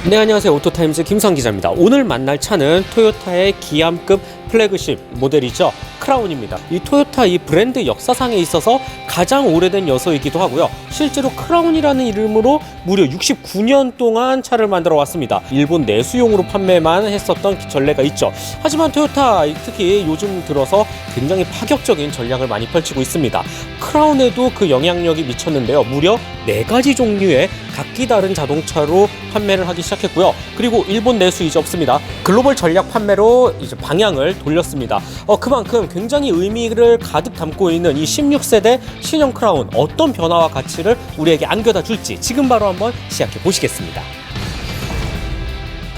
네, 안녕하세요. 오토타임즈 김성 기자입니다. 오늘 만날 차는 토요타의 기암급 플래그십 모델이죠. 크라운입니다. 이 토요타 이 브랜드 역사상에 있어서 가장 오래된 요소이기도 하고요. 실제로 크라운이라는 이름으로 무려 69년 동안 차를 만들어 왔습니다. 일본 내수용으로 판매만 했었던 전례가 있죠. 하지만 토요타 특히 요즘 들어서 굉장히 파격적인 전략을 많이 펼치고 있습니다. 크라운에도 그 영향력이 미쳤는데요. 무려 4가지 종류의 각기 다른 자동차로 판매를 하기 시작했고요. 그리고 일본 내수 이제 없습니다. 글로벌 전략 판매로 이제 방향을 돌렸습니다. 그만큼 굉장히 의미를 가득 담고 있는 이 16세대 신형 크라운, 어떤 변화와 가치를 우리에게 안겨다 줄지 지금 바로 한번 시작해 보시겠습니다.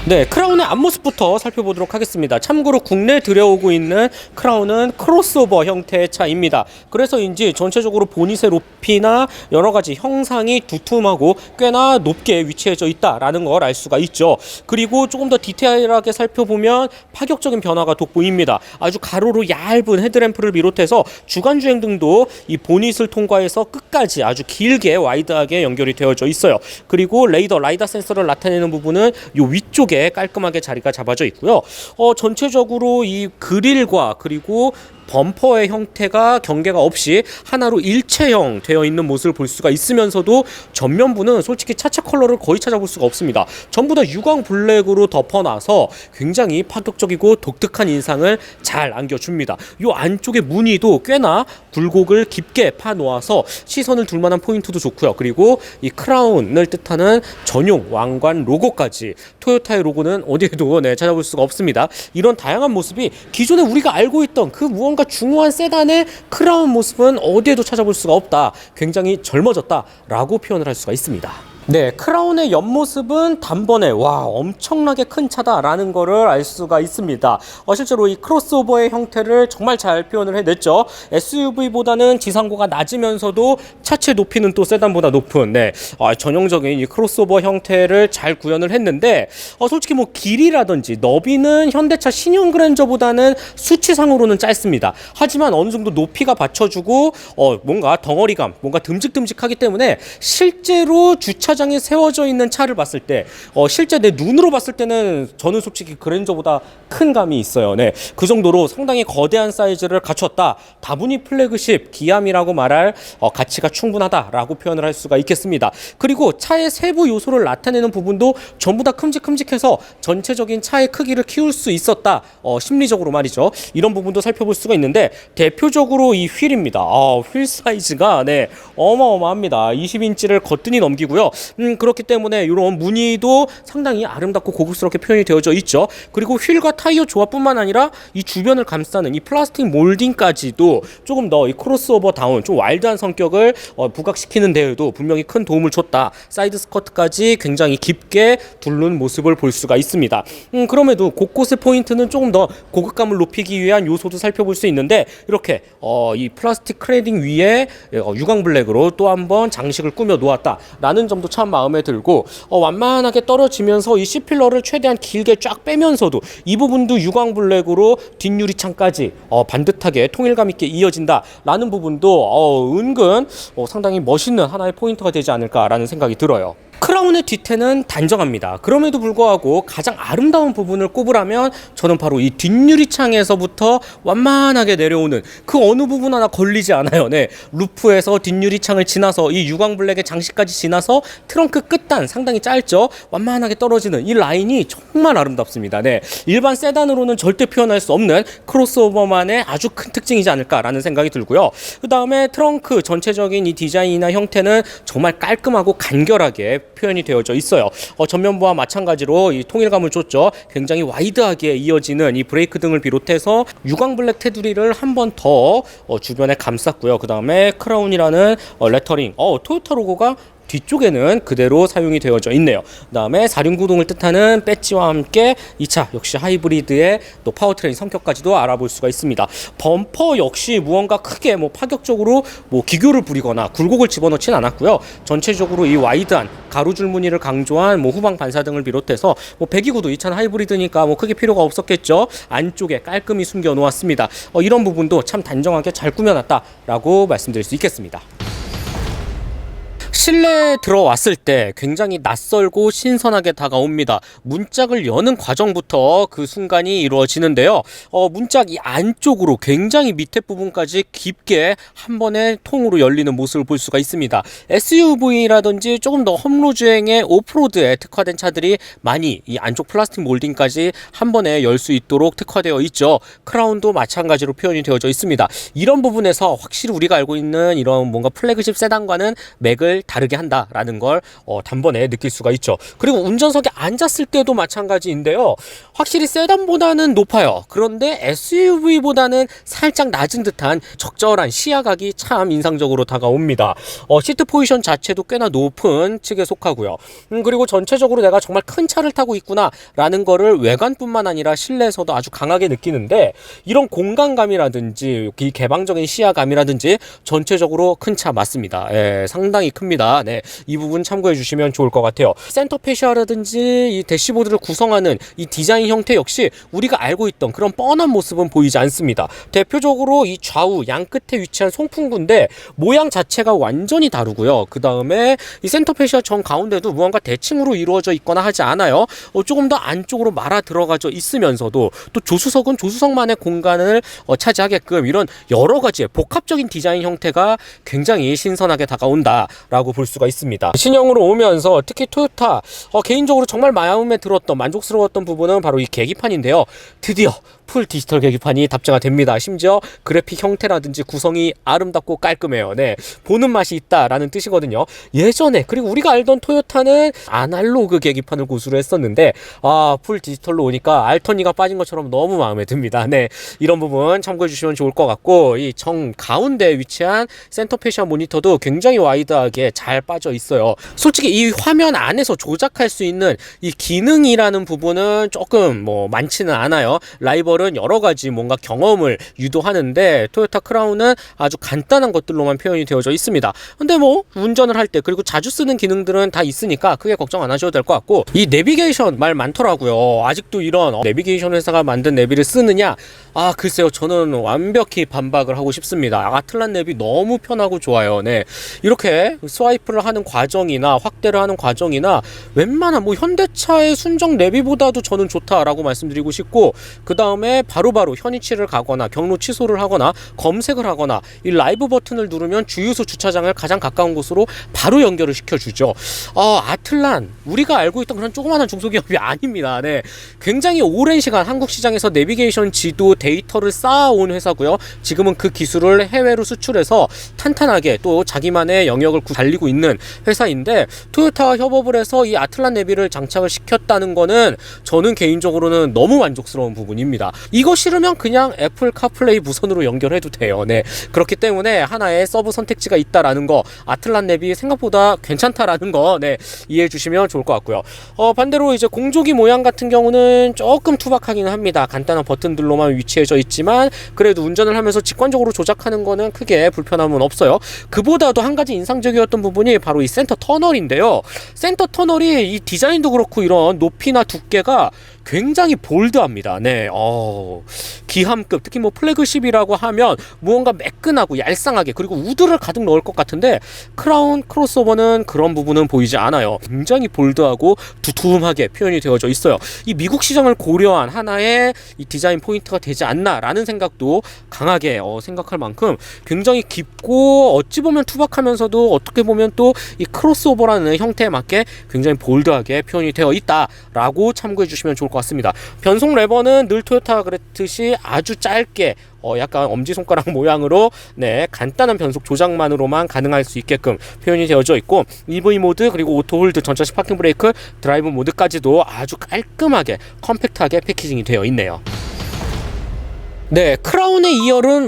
네, 크라운의 앞모습부터 살펴보도록 하겠습니다. 참고로 국내에 들여오고 있는 크라운은 크로스오버 형태의 차입니다. 그래서인지 전체적으로 보닛의 높이나 여러가지 형상이 두툼하고 꽤나 높게 위치해져 있다라는 걸 알 수가 있죠. 그리고 조금 더 디테일하게 살펴보면 파격적인 변화가 돋보입니다. 아주 가로로 얇은 헤드램프를 비롯해서 주간주행 등도 이 보닛을 통과해서 끝까지 아주 길게 와이드하게 연결이 되어져 있어요. 그리고 라이다 센서를 나타내는 부분은 이 위쪽에 깔끔하게 자리가 잡아져 있고요. 전체적으로 이 그릴과 그리고 범퍼의 형태가 경계가 없이 하나로 일체형 되어 있는 모습을 볼 수가 있으면서도 전면부는 솔직히 차체 컬러를 거의 찾아볼 수가 없습니다. 전부 다 유광 블랙으로 덮어놔서 굉장히 파격적이고 독특한 인상을 잘 안겨줍니다. 이 안쪽에 무늬도 꽤나 굴곡을 깊게 파놓아서 시선을 둘 만한 포인트도 좋고요. 그리고 이 크라운을 뜻하는 전용 왕관 로고까지, 토요타의 로고는 어디에도 찾아볼 수가 없습니다. 이런 다양한 모습이 기존에 우리가 알고 있던 그 무언가 중후한 세단의 크라운 모습은 어디에도 찾아볼 수가 없다. 굉장히 젊어졌다라고 표현을 할 수가 있습니다. 네, 크라운의 옆모습은 단번에 엄청나게 큰 차다라는 거를 알 수가 있습니다. 실제로 이 크로스오버의 형태를 정말 잘 표현을 해냈죠. SUV보다는 지상고가 낮으면서도 차체 높이는 또 세단보다 높은 전형적인 이 크로스오버 형태를 잘 구현을 했는데 솔직히 뭐 길이라든지 너비는 현대차 신형 그랜저보다는 수치상으로는 짧습니다. 하지만 어느 정도 높이가 받쳐주고 뭔가 덩어리감, 뭔가 듬직듬직하기 때문에 실제로 주차장에 세워져 있는 차를 봤을 때 실제 내 눈으로 봤을 때는 저는 솔직히 그랜저보다 큰 감이 있어요. 그 정도로 상당히 거대한 사이즈를 갖췄다. 다분히 플래그십, 기암이라고 말할 가치가 충분하다라고 표현을 할 수가 있겠습니다. 그리고 차의 세부 요소를 나타내는 부분도 전부 다 큼직큼직해서 전체적인 차의 크기를 키울 수 있었다. 심리적으로 말이죠. 이런 부분도 살펴볼 수가 있는데 대표적으로 이 휠입니다. 휠 사이즈가 어마어마합니다. 20인치를 거뜬히 넘기고요. 그렇기 때문에 이런 무늬도 상당히 아름답고 고급스럽게 표현이 되어져 있죠. 그리고 휠과 타이어 조합뿐만 아니라 이 주변을 감싸는 이 플라스틱 몰딩까지도 조금 더 이 크로스오버 다운, 좀 와일드한 성격을 부각시키는 데에도 분명히 큰 도움을 줬다. 사이드 스커트까지 굉장히 깊게 두른 모습을 볼 수가 있습니다. 그럼에도 곳곳의 포인트는 조금 더 고급감을 높이기 위한 요소도 살펴볼 수 있는데 이렇게 이 플라스틱 크레딩 위에 유광 블랙으로 또 한번 장식을 꾸며 놓았다라는 점도 참 마음에 들고 완만하게 떨어지면서 이 C필러를 최대한 길게 쫙 빼면서도 이 부분도 유광 블랙으로 뒷유리창까지 반듯하게 통일감 있게 이어진다라는 부분도 은근 상당히 멋있는 하나의 포인트가 되지 않을까라는 생각이 들어요. 크라운의 뒤태는 단정합니다. 그럼에도 불구하고 가장 아름다운 부분을 꼽으라면 저는 바로 이 뒷유리창에서부터 완만하게 내려오는 그 어느 부분 하나 걸리지 않아요. 루프에서 뒷유리창을 지나서 이 유광 블랙의 장식까지 지나서 트렁크 끝단 상당히 짧죠. 완만하게 떨어지는 이 라인이 정말 아름답습니다. 일반 세단으로는 절대 표현할 수 없는 크로스오버만의 아주 큰 특징이지 않을까라는 생각이 들고요. 그 다음에 트렁크 전체적인 이 디자인이나 형태는 정말 깔끔하고 간결하게 표현이 되어져 있어요. 전면부와 마찬가지로 이 통일감을 줬죠. 굉장히 와이드하게 이어지는 이 브레이크 등을 비롯해서 유광 블랙 테두리를 한 번 더 주변에 감쌌고요. 그 다음에 크라운이라는 레터링, 토요타 로고가 뒤쪽에는 그대로 사용이 되어져 있네요. 그 다음에 사륜구동을 뜻하는 배지와 함께 이 차 역시 하이브리드의 또 파워트레인 성격까지도 알아볼 수가 있습니다. 범퍼 역시 무언가 크게 파격적으로 기교를 부리거나 굴곡을 집어넣진 않았고요. 전체적으로 이 와이드한 가로줄 무늬를 강조한 후방 반사등을 비롯해서 배기구도 이 차는 하이브리드니까 크게 필요가 없었겠죠. 안쪽에 깔끔히 숨겨 놓았습니다. 이런 부분도 참 단정하게 잘 꾸며놨다라고 말씀드릴 수 있겠습니다. 실내에 들어왔을 때 굉장히 낯설고 신선하게 다가옵니다. 문짝을 여는 과정부터 그 순간이 이루어지는데요. 문짝 이 안쪽으로 굉장히 밑에 부분까지 깊게 한 번에 통으로 열리는 모습을 볼 수가 있습니다. SUV라든지 조금 더 험로 주행의 오프로드에 특화된 차들이 많이 이 안쪽 플라스틱 몰딩까지 한 번에 열 수 있도록 특화되어 있죠. 크라운도 마찬가지로 표현이 되어져 있습니다. 이런 부분에서 확실히 우리가 알고 있는 이런 뭔가 플래그십 세단과는 맥을 다르게 한다라는 걸 단번에 느낄 수가 있죠. 그리고 운전석에 앉았을 때도 마찬가지인데요. 확실히 세단보다는 높아요. 그런데 SUV보다는 살짝 낮은 듯한 적절한 시야각이 참 인상적으로 다가옵니다. 시트 포지션 자체도 꽤나 높은 측에 속하고요. 그리고 전체적으로 내가 정말 큰 차를 타고 있구나 라는 거를 외관뿐만 아니라 실내에서도 아주 강하게 느끼는데, 이런 공간감이라든지 이 개방적인 시야감이라든지 전체적으로 큰 차 맞습니다. 상당히 큽니다. 네, 이 부분 참고해 주시면 좋을 것 같아요. 센터 페시아라든지 이 대시보드를 구성하는 이 디자인 형태 역시 우리가 알고 있던 그런 뻔한 모습은 보이지 않습니다. 대표적으로 이 좌우 양 끝에 위치한 송풍구인데 모양 자체가 완전히 다르고요. 그 다음에 이 센터 페시아 정 가운데도 무언가 대칭으로 이루어져 있거나 하지 않아요. 조금 더 안쪽으로 말아 들어가져 있으면서도 또 조수석은 조수석만의 공간을 차지하게끔 이런 여러 가지의 복합적인 디자인 형태가 굉장히 신선하게 다가온다라고 볼 수가 있습니다. 신형으로 오면서 특히 토요타 개인적으로 정말 마음에 들었던, 만족스러웠던 부분은 바로 이 계기판인데요. 드디어 풀 디지털 계기판이 답장이 됩니다. 심지어 그래픽 형태라든지 구성이 아름답고 깔끔해요. 네, 보는 맛이 있다라는 뜻이거든요. 예전에, 그리고 우리가 알던 토요타는 아날로그 계기판을 고수로 했었는데 풀 디지털로 오니까 알터니가 빠진 것처럼 너무 마음에 듭니다. 네, 이런 부분 참고해 주시면 좋을 것 같고, 이 정 가운데 위치한 센터 페시아 모니터도 굉장히 와이드하게 잘 빠져 있어요. 솔직히 이 화면 안에서 조작할 수 있는 이 기능이라는 부분은 조금 많지는 않아요. 라이벌은 여러 가지 뭔가 경험을 유도하는데 토요타 크라운은 아주 간단한 것들로만 표현이 되어져 있습니다. 근데 운전을 할 때, 그리고 자주 쓰는 기능들은 다 있으니까 크게 걱정 안 하셔도 될 것 같고, 이 내비게이션 말 많더라고요. 아직도 이런 내비게이션 회사가 만든 내비를 쓰느냐? 글쎄요, 저는 완벽히 반박을 하고 싶습니다. 아틀란 내비 너무 편하고 좋아요. 네, 이렇게 스와이프를 하는 과정이나 확대를 하는 과정이나 웬만한 현대차의 순정 내비보다도 저는 좋다라고 말씀드리고 싶고, 그 다음에 바로바로 현위치를 가거나 경로 취소를 하거나 검색을 하거나 이 라이브 버튼을 누르면 주유소 주차장을 가장 가까운 곳으로 바로 연결을 시켜주죠. 아틀란, 우리가 알고 있던 그런 조그마한 중소기업이 아닙니다. 네, 굉장히 오랜 시간 한국 시장에서 내비게이션 지도 데이터를 쌓아온 회사고요. 지금은 그 기술을 해외로 수출해서 탄탄하게 또 자기만의 영역을 달리고 있는 회사인데, 토요타와 협업을 해서 이 아틀란 내비를 장착을 시켰다는 거는 저는 개인적으로는 너무 만족스러운 부분입니다. 이거 싫으면 그냥 애플 카플레이 무선으로 연결해도 돼요. 네, 그렇기 때문에 하나의 서브 선택지가 있다라는 거, 아틀란 내비 생각보다 괜찮다라는 거 이해해 주시면 좋을 것 같고요. 반대로 이제 공조기 모양 같은 경우는 조금 투박하기는 합니다. 간단한 버튼들로만 위치해져 있지만 그래도 운전을 하면서 직관적으로 조작하는 거는 크게 불편함은 없어요. 그보다도 한 가지 인상적이었던 부분이 바로 이 센터 터널인데요. 센터 터널이 이 디자인도 그렇고 이런 높이나 두께가 굉장히 볼드합니다. 네, 기함급, 특히 플래그십이라고 하면 무언가 매끈하고 얄쌍하게, 그리고 우드를 가득 넣을 것 같은데 크라운 크로스오버는 그런 부분은 보이지 않아요. 굉장히 볼드하고 두툼하게 표현이 되어져 있어요. 이 미국 시장을 고려한 하나의 이 디자인 포인트가 되지 않나라는 생각도 강하게 생각할 만큼 굉장히 깊고 어찌 보면 투박하면서도 어떻게 보면 또 이 크로스오버라는 형태에 맞게 굉장히 볼드하게 표현이 되어 있다라고 참고해 주시면 좋을 것 같습니다. 변속 레버는 늘 토요타가 그랬듯이 아주 짧게 약간 엄지손가락 모양으로 간단한 변속 조작만으로만 가능할 수 있게끔 표현이 되어져 있고, EV 모드 그리고 오토 홀드, 전자식 파킹 브레이크, 드라이브 모드까지도 아주 깔끔하게 컴팩트하게 패키징이 되어 있네요. 네, 크라운의 2열은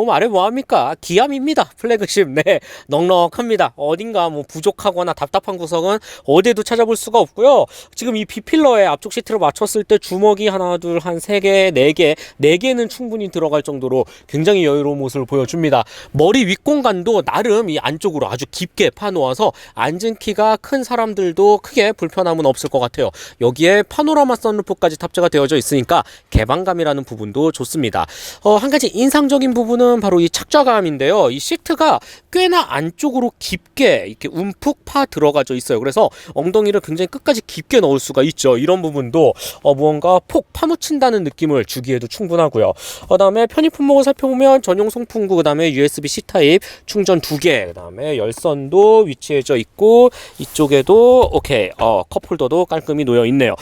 말해 뭐합니까? 기암입니다. 플래그십. 네, 넉넉합니다. 어딘가 부족하거나 답답한 구석은 어디에도 찾아볼 수가 없고요. 지금 이 B필러에 앞쪽 시트를 맞췄을 때 주먹이 하나, 둘, 한 3개, 4개, 4개는 충분히 들어갈 정도로 굉장히 여유로운 모습을 보여줍니다. 머리 윗공간도 나름 이 안쪽으로 아주 깊게 파놓아서 앉은 키가 큰 사람들도 크게 불편함은 없을 것 같아요. 여기에 파노라마 선루프까지 탑재가 되어져 있으니까 개방감이라는 부분도 좋습니다. 있습니다. 한 가지 인상적인 부분은 바로 이 착좌감인데요. 이 시트가 꽤나 안쪽으로 깊게 이렇게 움푹 파 들어가져 있어요. 그래서 엉덩이를 굉장히 끝까지 깊게 넣을 수가 있죠. 이런 부분도 무언가 폭 파묻힌다는 느낌을 주기에도 충분하고요. 그다음에 편의 품목을 살펴보면 전용 송풍구, 그다음에 USB-C 타입 충전 2개, 그다음에 열선도 위치해져 있고 이쪽에도 오케이 컵홀더도 깔끔히 놓여 있네요.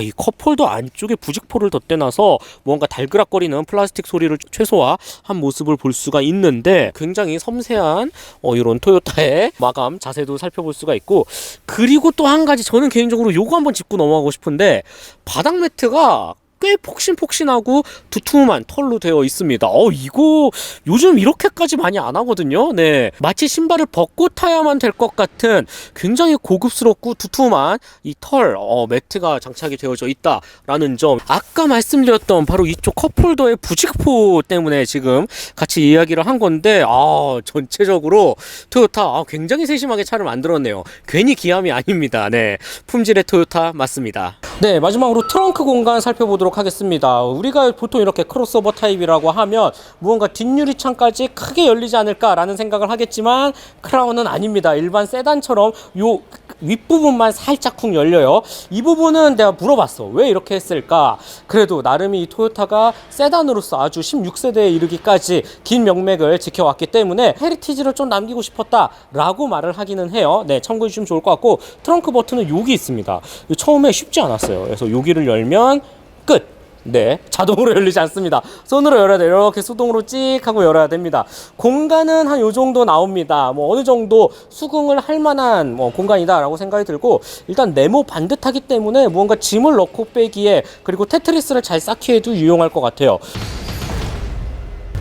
이 컵홀더 안쪽에 부직포를 덧대놔서 뭔가 달그락거리는 플라스틱 소리를 최소화한 모습을 볼 수가 있는데 굉장히 섬세한 이런 토요타의 마감 자세도 살펴볼 수가 있고, 그리고 또 한 가지 저는 개인적으로 요거 한번 짚고 넘어가고 싶은데 바닥 매트가 꽤 폭신폭신하고 두툼한 털로 되어 있습니다. 이거 요즘 이렇게까지 많이 안 하거든요. 네, 마치 신발을 벗고 타야만 될 것 같은 굉장히 고급스럽고 두툼한 이 털 매트가 장착이 되어져 있다라는 점. 아까 말씀드렸던 바로 이쪽 컵홀더의 부직포 때문에 지금 같이 이야기를 한 건데 전체적으로 토요타 굉장히 세심하게 차를 만들었네요. 괜히 기함이 아닙니다. 네, 품질의 토요타 맞습니다. 네, 마지막으로 트렁크 공간 살펴보도록 하겠습니다. 우리가 보통 이렇게 크로스오버 타입이라고 하면 무언가 뒷유리창까지 크게 열리지 않을까라는 생각을 하겠지만 크라운은 아닙니다. 일반 세단처럼 요 윗부분만 살짝 쿵 열려요. 이 부분은 내가 물어봤어. 왜 이렇게 했을까? 그래도 나름이 이 토요타가 세단으로서 아주 16세대에 이르기까지 긴 명맥을 지켜왔기 때문에 헤리티지를 좀 남기고 싶었다라고 말을 하기는 해요. 네, 참고해 주시면 좋을 것 같고, 트렁크 버튼은 여기 있습니다. 처음에 쉽지 않았어요. 그래서 여기를 열면 끝. 네, 자동으로 열리지 않습니다. 손으로 열어야 돼요. 이렇게 수동으로 찍 하고 열어야 됩니다. 공간은 한 요 정도 나옵니다. 어느 정도 수긍을 할 만한 공간이다 라고 생각이 들고, 일단 네모 반듯하기 때문에 무언가 짐을 넣고 빼기에, 그리고 테트리스를 잘 쌓기에도 유용할 것 같아요.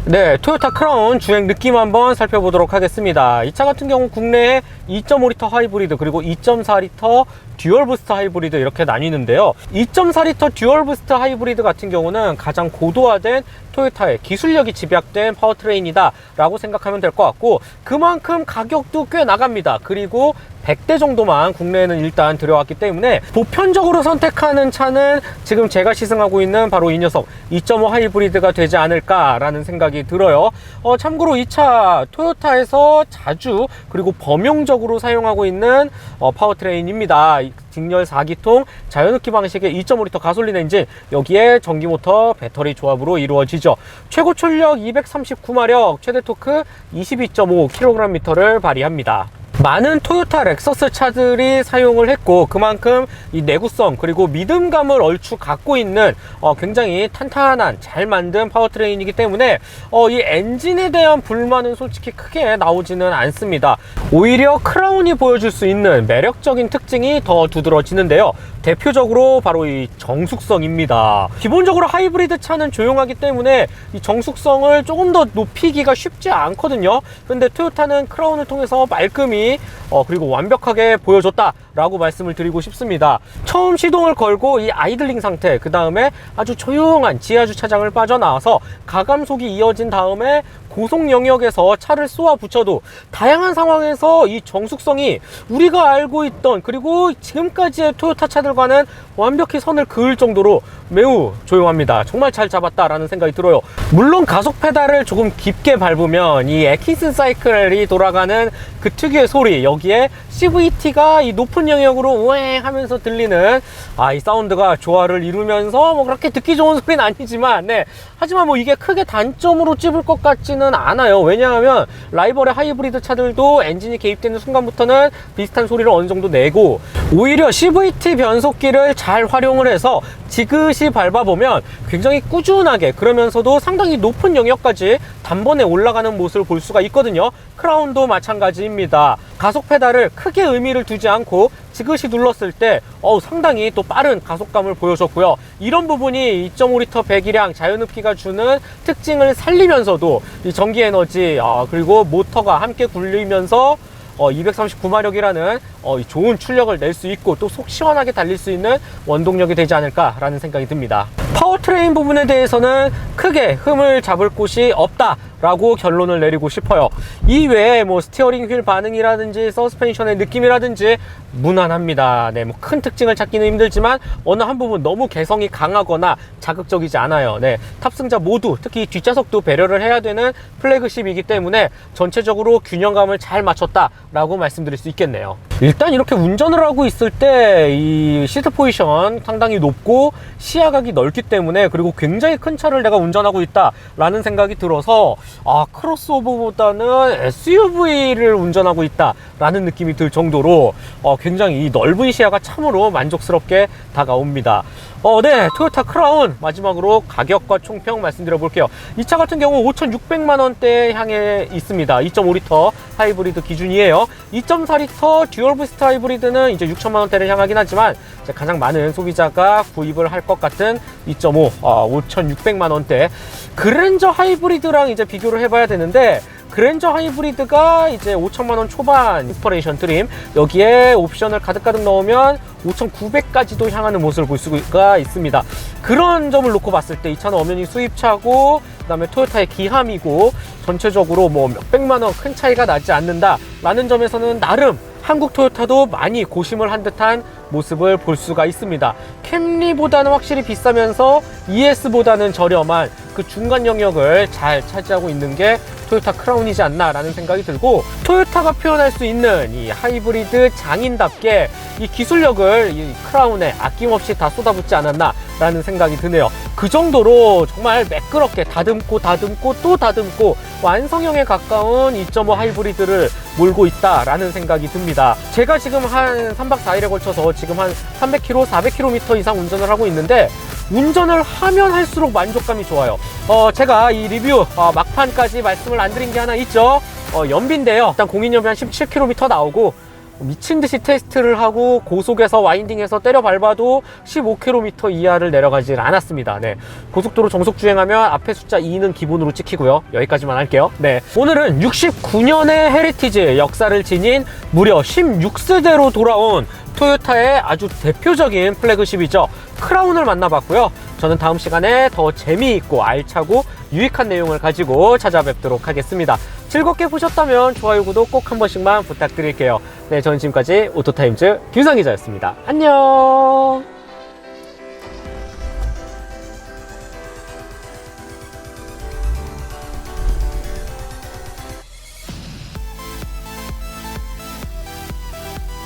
네, 토요타 크라운 주행 느낌 한번 살펴보도록 하겠습니다. 이 차 같은 경우 국내에 2.5리터 하이브리드 그리고 2.4리터 듀얼 부스트 하이브리드 이렇게 나뉘는데요. 2.4리터 듀얼 부스트 하이브리드 같은 경우는 가장 고도화된 토요타의 기술력이 집약된 파워트레인이다 라고 생각하면 될 것 같고, 그만큼 가격도 꽤 나갑니다. 그리고 100대 정도만 국내에는 일단 들여왔기 때문에 보편적으로 선택하는 차는 지금 제가 시승하고 있는 바로 이 녀석 2.5 하이브리드가 되지 않을까라는 생각이 들어요. 참고로 이 차 토요타에서 자주 그리고 범용적으로 사용하고 있는 파워트레인입니다. 직렬 4기통 자연흡기 방식의 2.5리터 가솔린 엔진, 여기에 전기모터 배터리 조합으로 이루어지죠. 최고 출력 239마력, 최대 토크 22.5kgm를 발휘합니다. 많은 토요타 렉서스 차들이 사용을 했고, 그만큼 이 내구성 그리고 믿음감을 얼추 갖고 있는 굉장히 탄탄한 잘 만든 파워트레인이기 때문에 이 엔진에 대한 불만은 솔직히 크게 나오지는 않습니다. 오히려 크라운이 보여줄 수 있는 매력적인 특징이 더 두드러지는데요. 대표적으로 바로 이 정숙성입니다. 기본적으로 하이브리드 차는 조용하기 때문에 이 정숙성을 조금 더 높이기가 쉽지 않거든요. 그런데 토요타는 크라운을 통해서 말끔히 그리고 완벽하게 보여줬다 라고 말씀을 드리고 싶습니다. 처음 시동을 걸고 이 아이들링 상태, 그 다음에 아주 조용한 지하주차장을 빠져나와서 가감속이 이어진 다음에 고속 영역에서 차를 쏘아 붙여도 다양한 상황에서 이 정숙성이 우리가 알고 있던, 그리고 지금까지의 토요타 차들과는 완벽히 선을 그을 정도로 매우 조용합니다. 정말 잘 잡았다라는 생각이 들어요. 물론 가속 페달을 조금 깊게 밟으면 이 애킨슨 사이클이 돌아가는 그 특유의 소리, 여기에 CVT가 이 높은 영역으로 우행 하면서 들리는 이 사운드가 조화를 이루면서 그렇게 듣기 좋은 소리는 아니지만, 네, 하지만 이게 크게 단점으로 찝을 것 같지는 않아요. 왜냐하면 라이벌의 하이브리드 차들도 엔진이 개입되는 순간부터는 비슷한 소리를 어느 정도 내고, 오히려 CVT 변속기를 잘 활용을 해서 지그시 밟아보면 굉장히 꾸준하게, 그러면서도 상당히 높은 영역까지 단번에 올라가는 모습을 볼 수가 있거든요. 크라운도 마찬가지입니다. 가속 페달을 크게 의미를 두지 않고 지그시 눌렀을 때 상당히 또 빠른 가속감을 보여줬고요. 이런 부분이 2.5리터 배기량 자연흡기가 주는 특징을 살리면서도 이 전기에너지 그리고 모터가 함께 굴리면서 239마력이라는 좋은 출력을 낼 수 있고 또 속 시원하게 달릴 수 있는 원동력이 되지 않을까라는 생각이 듭니다. 파워트레인 부분에 대해서는 크게 흠을 잡을 곳이 없다 라고 결론을 내리고 싶어요. 이외에 뭐 스티어링 휠 반응이라든지 서스펜션의 느낌이라든지 무난합니다. 네, 뭐 큰 특징을 찾기는 힘들지만 어느 한 부분 너무 개성이 강하거나 자극적이지 않아요. 네, 탑승자 모두 특히 뒷좌석도 배려를 해야 되는 플래그십이기 때문에 전체적으로 균형감을 잘 맞췄다라고 말씀드릴 수 있겠네요. 일단 이렇게 운전을 하고 있을 때 이 시트 포지션 상당히 높고 시야각이 넓기 때문에, 그리고 굉장히 큰 차를 내가 운전하고 있다라는 생각이 들어서 크로스오버보다는 SUV를 운전하고 있다라는 느낌이 들 정도로 굉장히 이 넓은 시야가 참으로 만족스럽게 다가옵니다. 네, 토요타 크라운 마지막으로 가격과 총평 말씀드려 볼게요. 이 차 같은 경우 5,600만 원대에 향해 있습니다. 2.5리터 하이브리드 기준이에요. 2.4리터 듀얼 부스트 하이브리드는 이제 6천만 원대를 향하긴 하지만 이제 가장 많은 소비자가 구입을 할 것 같은 2.5, 5,600만 원대. 그랜저 하이브리드랑 이제 비교를 해봐야 되는데, 그랜저 하이브리드가 이제 5천만 원 초반 인스퍼레이션 트림, 여기에 옵션을 가득가득 넣으면 5,900까지도 향하는 모습을 볼 수가 있습니다. 그런 점을 놓고 봤을 때 이 차는 엄연히 수입차고, 그 다음에 토요타의 기함이고, 전체적으로 뭐 몇백만 원 큰 차이가 나지 않는다 라는 점에서는 나름 한국 토요타도 많이 고심을 한 듯한 모습을 볼 수가 있습니다. 캠리보다는 확실히 비싸면서 ES보다는 저렴한 그 중간 영역을 잘 차지하고 있는 게 토요타 크라운이지 않나 라는 생각이 들고, 토요타가 표현할 수 있는 이 하이브리드 장인답게 이 기술력을 이 크라운에 아낌없이 다 쏟아붓지 않았나 라는 생각이 드네요. 그 정도로 정말 매끄럽게 다듬고 또 다듬고 완성형에 가까운 2.5 하이브리드를 몰고 있다라는 생각이 듭니다. 제가 지금 한 3박 4일에 걸쳐서 지금 한 300km, 400km 이상 운전을 하고 있는데, 운전을 하면 할수록 만족감이 좋아요. 제가 이 리뷰 막판까지 말씀을 안 드린 게 하나 있죠. 연비인데요. 일단 공인연비 한 17km 나오고, 미친듯이 테스트를 하고 고속에서 와인딩에서 때려 밟아도 15km 이하를 내려가질 않았습니다. 네, 고속도로 정속 주행하면 앞에 숫자 2는 기본으로 찍히고요. 여기까지만 할게요. 네, 오늘은 69년의 헤리티지 역사를 지닌 무려 16세대로 돌아온 토요타의 아주 대표적인 플래그십이죠. 크라운을 만나봤고요. 저는 다음 시간에 더 재미있고 알차고 유익한 내용을 가지고 찾아뵙도록 하겠습니다. 즐겁게 보셨다면 좋아요, 구독 꼭 한 번씩만 부탁드릴게요. 네, 저는 지금까지 오토타임즈 김상 기자였습니다. 안녕.